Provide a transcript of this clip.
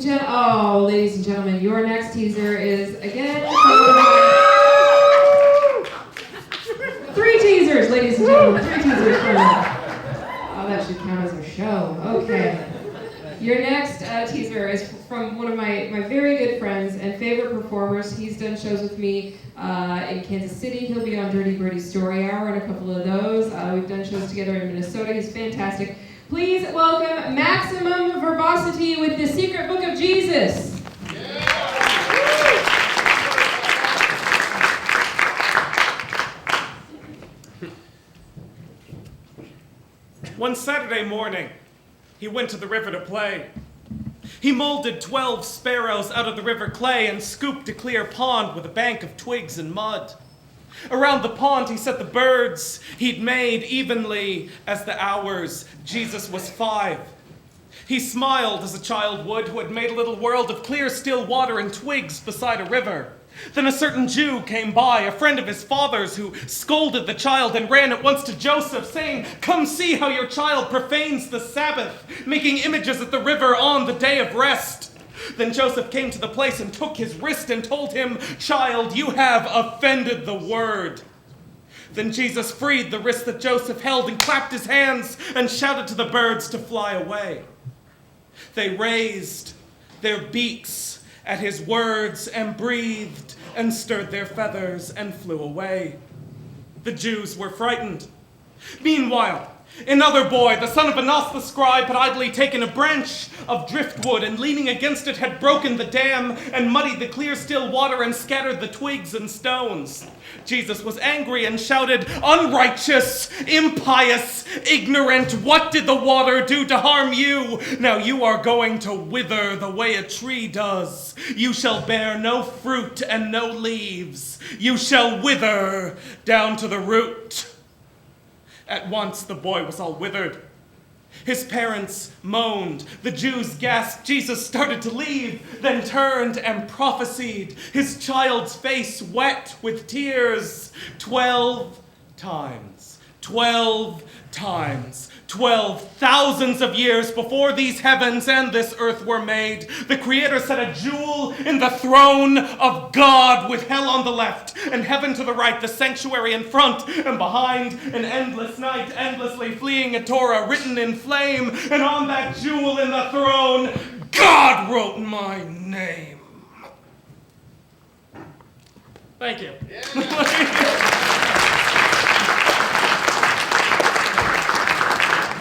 ladies and gentlemen, your next teaser is, again, three teasers, ladies and gentlemen, three teasers for Oh, that should count as a show. Okay. Your next teaser is from one of my very good friends and favorite performers. He's done shows with me in Kansas City. He'll be on Dirty Birdie's Story Hour and a couple of those. We've done shows together in Minnesota. He's fantastic. Please welcome Maximum Verbosity with The Secret Book of Jesus. One Saturday morning, he went to the river to play. He molded 12 sparrows out of the river clay and scooped a clear pond with a bank of twigs and mud. Around the pond, he set the birds he'd made evenly as the hours. Jesus was 5. He smiled as a child would who had made a little world of clear, still water and twigs beside a river. Then a certain Jew came by, a friend of his father's, who scolded the child and ran at once to Joseph, saying, "Come see how your child profanes the Sabbath, making images at the river on the day of rest." Then Joseph came to the place and took his wrist and told him, "Child, you have offended the word." Then Jesus freed the wrist that Joseph held and clapped his hands and shouted to the birds to fly away. They raised their beaks at his words and breathed and stirred their feathers and flew away. The Jews were frightened. Meanwhile, another boy, the son of Anas the scribe, had idly taken a branch of driftwood and leaning against it had broken the dam and muddied the clear still water and scattered the twigs and stones. Jesus was angry and shouted, "Unrighteous, impious, ignorant, what did the water do to harm you? Now you are going to wither the way a tree does. You shall bear no fruit and no leaves. You shall wither down to the root." At once the boy was all withered. His parents moaned. The Jews gasped. Jesus started to leave, then turned and prophesied, his child's face wet with tears. 12 times, 12 times, 12 thousands of years before these heavens and this earth were made, the Creator set a jewel in the throne of God, with hell on the left and heaven to the right, the sanctuary in front, and behind an endless night, endlessly fleeing a Torah written in flame, and on that jewel in the throne, God wrote my name. Thank you. Yeah.